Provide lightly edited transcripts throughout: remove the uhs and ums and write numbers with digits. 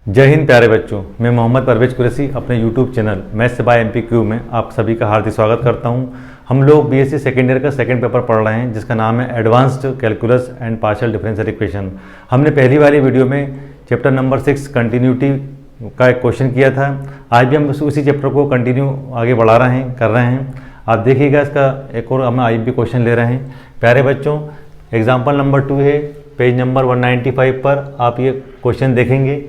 जय हिंद प्यारे बच्चों, मैं मोहम्मद परवेज कुरैशी अपने YouTube channel maths by MPQ में आप सभी का हार्दिक स्वागत करता हूं। हम लोग BSc सेकेंड ईयर का सेकंड पेपर पढ़ रहे हैं जिसका नाम है advanced calculus and partial differential equation. हमने पहली वाली वीडियो में चैप्टर नंबर 6 कंटिन्यूटी का एक क्वेश्चन किया था। आज भी हम उसी चैप्टर को कंटिन्यू आगे बढ़ा रहे हैं कर रहे हैं। आप देखिएगा, इसका एक और हम IMP क्वेश्चन ले रहे हैं। प्यारे बच्चों, एग्जाम्पल नंबर 2 है, पेज नंबर 195 पर आप ये क्वेश्चन देखेंगे।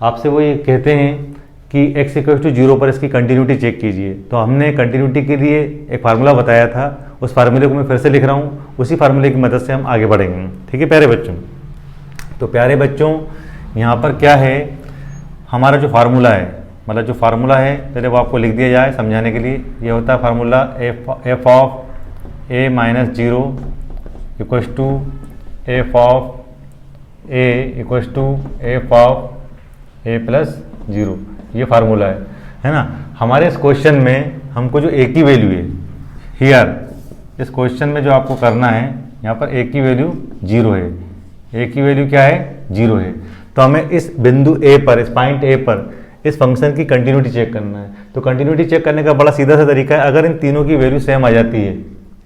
आपसे वो ये कहते हैं कि x = 0 पर इसकी कंटिन्यूटी चेक कीजिए। तो हमने कंटिन्यूटी के लिए एक फार्मूला बताया था, उस फार्मूले को मैं फिर से लिख रहा हूँ। उसी फार्मूले की मदद से हम आगे बढ़ेंगे। ठीक है प्यारे बच्चों। तो प्यारे बच्चों, यहाँ पर क्या है, हमारा जो फार्मूला है, मतलब जो फार्मूला है पहले वो आपको लिख दिया जाए समझाने के लिए। ये होता है formula f of a - 0 equals to f of a equals to f of a + 0। ये फार्मूला है ना। हमारे इस क्वेश्चन में हमको जो a की वैल्यू है हियर, इस क्वेश्चन में जो आपको करना है, यहाँ पर a की वैल्यू 0 है। a की वैल्यू क्या है? 0 है। तो हमें इस बिंदु a पर, इस पॉइंट a पर इस फंक्शन की कंटिन्यूटी चेक करना है। तो कंटिन्यूटी चेक करने का बड़ा सीधा सा तरीका है, अगर इन तीनों की वैल्यू सेम आ जाती है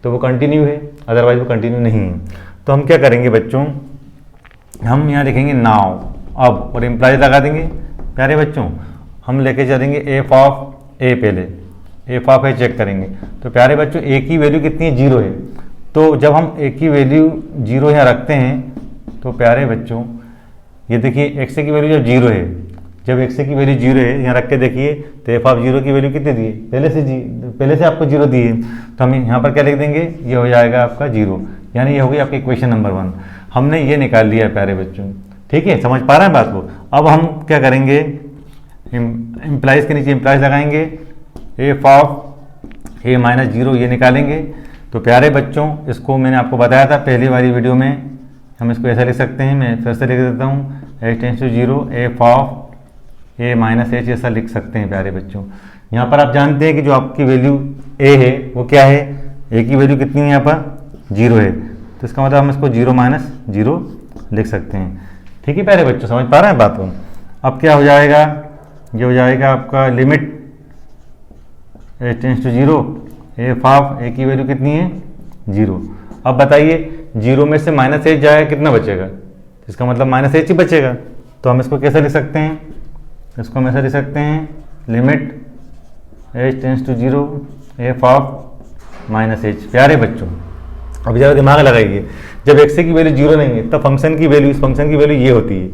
तो वो कंटिन्यू है, अदरवाइज वो कंटिन्यू नहीं है। तो हम क्या करेंगे बच्चों, हम यहाँ लिखेंगे नाउ अब और इम्प्लाइज लगा देंगे। प्यारे बच्चों, हम लेके चलेंगे f ऑफ a, पहले f ऑफ a चेक करेंगे। तो प्यारे बच्चों, a की वैल्यू कितनी है? 0 है। तो जब हम a की वैल्यू 0 यहाँ रखते हैं तो प्यारे बच्चों ये देखिए x की वैल्यू जब 0 है, जब x की वैल्यू 0 है यहाँ रख के देखिए तो f ऑफ 0 की वैल्यू कितनी दी है? पहले से आपको 0 दी है। तो हम यहाँ पर क्या लिख देंगे, ये हो जाएगा आपका 0, यानी ये हो गई आपकी इक्वेशन नंबर 1। हमने ये निकाल लिया प्यारे बच्चों। ठीक है, समझ पा रहे हैं बात को। अब हम क्या करेंगे, इम्प्लाइज के नीचे इम्प्लाइज लगाएंगे, f ऑफ a - 0 ये निकालेंगे। तो प्यारे बच्चों, इसको मैंने आपको बताया था पहली वाली वीडियो में, हम इसको ऐसा लिख सकते हैं। मैं फिर से लिख देता हूँ, h → 0 f of a - h ऐसा लिख सकते हैं प्यारे बच्चों। यहाँ पर आप जानते हैं कि जो आपकी वैल्यू a है वो क्या है, a की वैल्यू कितनी है यहाँ पर? 0 है। तो इसका मतलब हम इसको 0 - 0 लिख सकते हैं। ठीक है प्यारे बच्चों, समझ पा रहे हैं बात को। अब क्या हो जाएगा, ये हो जाएगा आपका limit h → 0 f of a की वैल्यू कितनी है? 0। अब बताइए, 0 में से -h जाएगा, कितना बचेगा? इसका मतलब -h ही बचेगा। तो हम इसको कैसे लिख सकते हैं, इसको हम ऐसा लिख सकते हैं, limit h → 0 f of -h। प्यारे बच्चों, अब ज़रा दिमाग लगाइए, जब x की वैल्यू 0 नहीं है तब फंक्शन की वैल्यू, इस फंक्शन की वैल्यू ये होती है।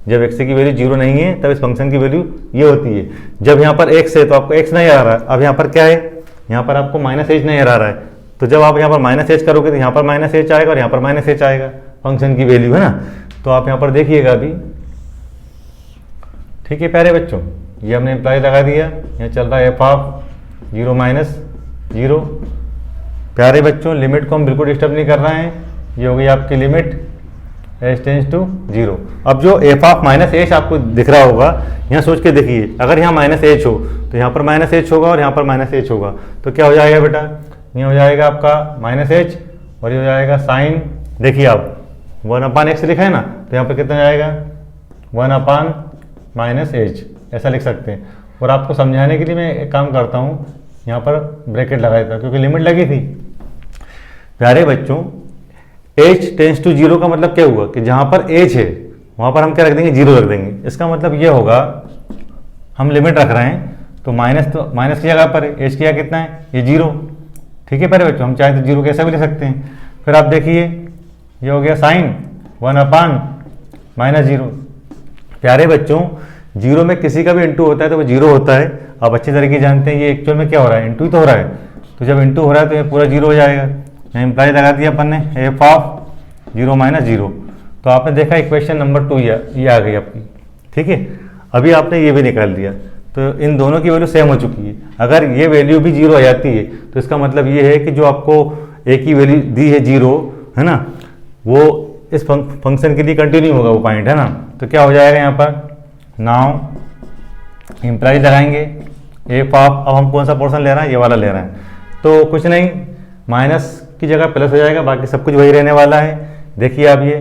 जब x की वैल्यू 0 नहीं है तब इस फंक्शन की वैल्यू ये होती है। जब यहाँ पर x है तो आपको x नहीं आ रहा है। अब यहाँ पर क्या है, यहाँ पर आपको -h नहीं आ रहा है। तो जब आप यहाँ पर -h करोगे तो यहाँ पर -h आएगा और यहाँ पर -h आएगा, फंक्शन की वैल्यू है ना। तो आप यहाँ पर देखिएगा अभी। ठीक है प्यारे बच्चों, ये हमने इम्प्लाई लगा दिया। यहाँ चल रहा है f ऑफ 0 - 0। प्यारे बच्चों, लिमिट को हम बिल्कुल डिस्टर्ब नहीं कर रहे हैं। ये हो गई आपकी लिमिट h → 0। अब जो f ऑफ -h आपको दिख रहा होगा, यहाँ सोच के देखिए, अगर यहाँ -h हो तो यहाँ पर -h होगा और यहाँ पर -h होगा। तो क्या हो जाएगा बेटा, ये हो जाएगा आपका -h और ये हो जाएगा साइन। देखिए आप 1/x लिखा है ना, तो यहाँ पर कितना जाएगा, 1/-h ऐसा लिख सकते हैं। और आपको समझाने के लिए मैं एक काम करता हूँ, यहाँ पर ब्रैकेट लगा देता हूँ क्योंकि लिमिट लगी थी। प्यारे बच्चों, h → 0 का मतलब क्या हुआ कि जहाँ पर h है वहाँ पर हम क्या रख देंगे, 0 रख देंगे। इसका मतलब ये होगा, हम लिमिट रख रहे हैं तो माइनस की जगह पर h की जगह कितना है, ये 0। ठीक है प्यारे बच्चों, हम चाहे तो 0 कैसा भी लिख सकते हैं। फिर आप देखिए, ये हो गया साइन 1/-0। प्यारे बच्चों, 0 में किसी का भी इंटू होता है तो वो 0 होता है। आप अच्छी तरीके जानते हैं ये एक्चुअल में क्या हो रहा है, इंटू ही तो हो रहा है। तो जब इंटू हो रहा है तो ये पूरा 0 हो जाएगा। यहाँ इम्प्लाई लगा दिया अपन ने, f ऑफ 0 - 0। तो आपने देखा इक्वेशन नंबर 2 ये आ गई आपकी। ठीक है, अभी आपने ये भी निकाल दिया। तो इन दोनों की वैल्यू सेम हो चुकी है। अगर ये वैल्यू भी 0 आ जाती है तो इसका मतलब ये है कि जो आपको a की वैल्यू दी है 0 है ना, वो इस फंक्शन के लिए कंटिन्यू होगा वो पॉइंट है ना। तो क्या हो जाएगा यहाँ पर, नाउ इम्प्लाई लगाएंगे f ऑफ, अब हम कौन सा पोर्शन ले रहे हैं, ये वाला ले रहे हैं। तो कुछ नहीं, माइनस की जगह प्लस हो जाएगा, बाकी सब कुछ वही रहने वाला है। देखिए आप ये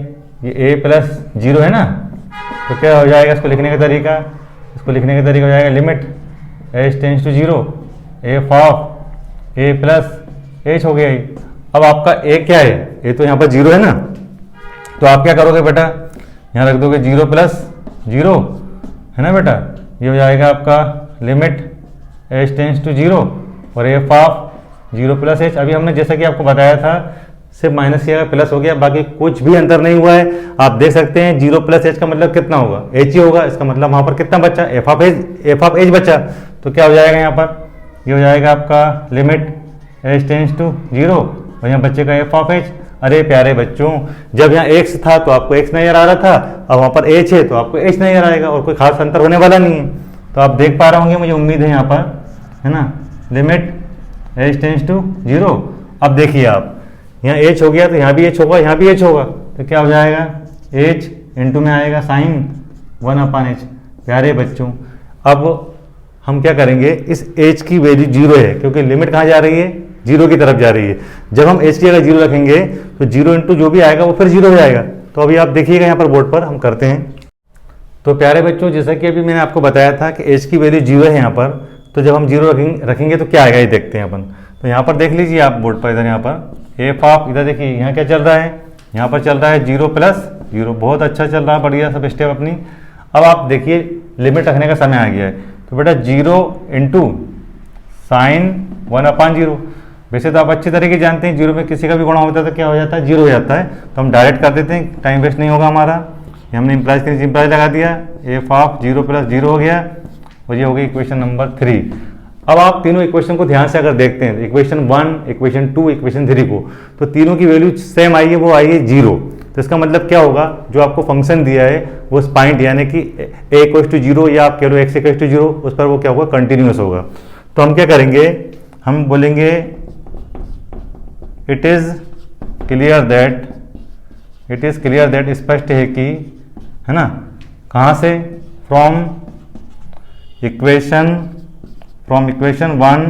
a + 0 है ना, तो क्या हो जाएगा इसको लिखने का तरीका? इसको लिखने का तरीका हो जाएगा limit h tends to 0 f of a plus h हो गया ये। अब आपका a क्या है? a तो यहाँ पर 0 है ना, तो आप क्या करोगे बेटा, यहाँ रख दोगे 0 प्लस 0 है ना बेटा, ये हो जाएगा आपका लिमिट h टेंड्स टू 0 और एफ ऑफ 0 प्लस h। अभी हमने जैसा कि आपको बताया था सिर्फ माइनस किया प्लस हो गया, बाकी कुछ भी अंतर नहीं हुआ है। आप देख सकते हैं 0 प्लस h का मतलब कितना होगा? h ही होगा। इसका मतलब वहाँ पर कितना बचा? एफ ऑफ h बचा। तो क्या हो जाएगा यहाँ पर? ये हो जाएगा आपका लिमिट h टेंड्स टू 0 और यहाँ बच्चे का एफ ऑफ h। अरे प्यारे बच्चों, जब यहाँ x था तो आपको x नजर आ रहा था, अब वहाँ पर h है तो आपको h नजर आएगा और कोई खास अंतर होने वाला नहीं है। तो आप देख पा रहे होंगे, मुझे उम्मीद है यहाँ पर, है ना, लिमिट h टेंड्स टू 0। अब देखिए आप, यहाँ h हो गया तो यहाँ भी h होगा, यहाँ भी h होगा, तो क्या हो जाएगा? h इंटू में आएगा साइन 1/h। प्यारे बच्चों, अब हम क्या करेंगे, इस h की वैल्यू 0 है क्योंकि लिमिट कहाँ जा रही है? 0 की तरफ जा रही है। जब हम h की जगह 0 रखेंगे तो 0 इंटू जो भी आएगा वो फिर 0 हो जाएगा। तो अभी आप देखिएगा यहाँ पर बोर्ड पर हम करते हैं। तो प्यारे बच्चों, जैसा कि अभी मैंने आपको बताया था कि h की वैल्यू 0 है यहाँ पर, तो जब हम 0 रखेंगे तो क्या आएगा ये देखते हैं अपन। तो यहाँ पर देख लीजिए आप बोर्ड पर, इधर यहाँ पर एफ ऑफ, इधर देखिए यहाँ क्या चल रहा है, यहाँ पर चल रहा है 0 प्लस 0। बहुत अच्छा चल रहा है, बढ़िया सब स्टेप अपनी। अब आप देखिए लिमिट रखने का समय आ गया है, तो बेटा 0 इंटू साइन 1/0। वैसे तो आप अच्छी तरीके जानते हैं 0 में किसी का भी गुणा होता है तो क्या हो जाता है? 0 हो जाता है। तो हम डायरेक्ट कर देते हैं, टाइम वेस्ट नहीं होगा हमारा। ये हमने इम्प्लाइज के नीचे इम्प्लाइज लगा दिया, एफ ऑफ 0 प्लस 0 हो गया और ये हो गई इक्वेशन नंबर 3। अब आप तीनों इक्वेशन को ध्यान से अगर देखते हैं, इक्वेशन 1, इक्वेशन 2, इक्वेशन 3 को, तो तीनों की वैल्यू सेम आई है, वो आई है 0। तो इसका मतलब क्या होगा, जो आपको फंक्शन दिया है वो उस पॉइंट यानी कि a इक्वल्स टू 0 या आप कह लो x इक्वल्स टू 0, उस पर वो क्या होगा? कंटिन्यूस होगा। तो हम क्या करेंगे, हम बोलेंगे इट इज क्लियर दैट, स्पष्ट है कि, है ना, कहाँ से? फ्रॉम इक्वेशन 1,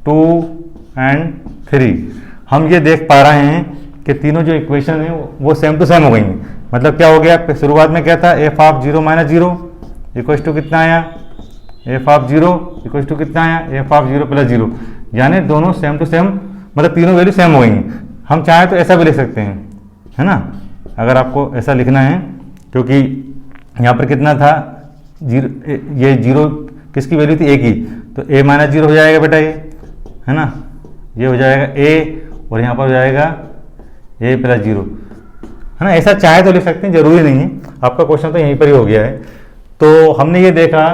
2 एंड 3 हम ये देख पा रहे हैं कि तीनों जो इक्वेशन है वो सेम टू सेम हो गई हैं। मतलब क्या हो गया, शुरुआत में क्या था? F of 0 minus 0 equals to कितना आया? एफ ऑफ 0 इक्वल्स टू कितना आया? F of 0 plus 0। यानी दोनों सेम टू सेम, मतलब तीनों वैल्यू सेम हो गई हैं। हम चाहें तो ऐसा भी लिख सकते हैं, है ना, अगर आपको ऐसा लिखना है, क्योंकि यहाँ पर कितना था? 0, ये 0 किसकी वैल्यू थी? a की, तो a माइनस 0 हो जाएगा बेटा ये, है ना, ये हो जाएगा a और यहाँ पर हो जाएगा a प्लस 0, है ना। ऐसा चाहे तो लिख सकते हैं, जरूरी नहीं है। आपका क्वेश्चन तो यहीं पर ही हो गया है। तो हमने ये देखा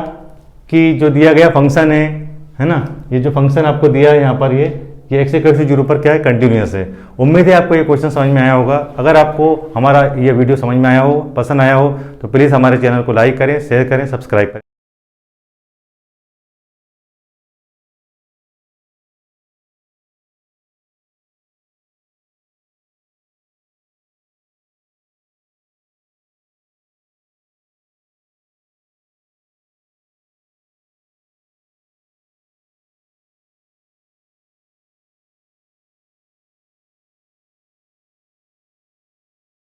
कि जो दिया गया फंक्शन है ना, ये जो फंक्शन आपको दिया है यहाँ पर, ये x इक्वल टू 0 पर क्या है? कंटिन्यूस है। उम्मीद है आपको ये क्वेश्चन समझ में आया होगा। अगर आपको हमारा ये वीडियो समझ में आया हो, पसंद आया हो, तो प्लीज़ हमारे चैनल को लाइक करें, शेयर करें, सब्सक्राइब करें।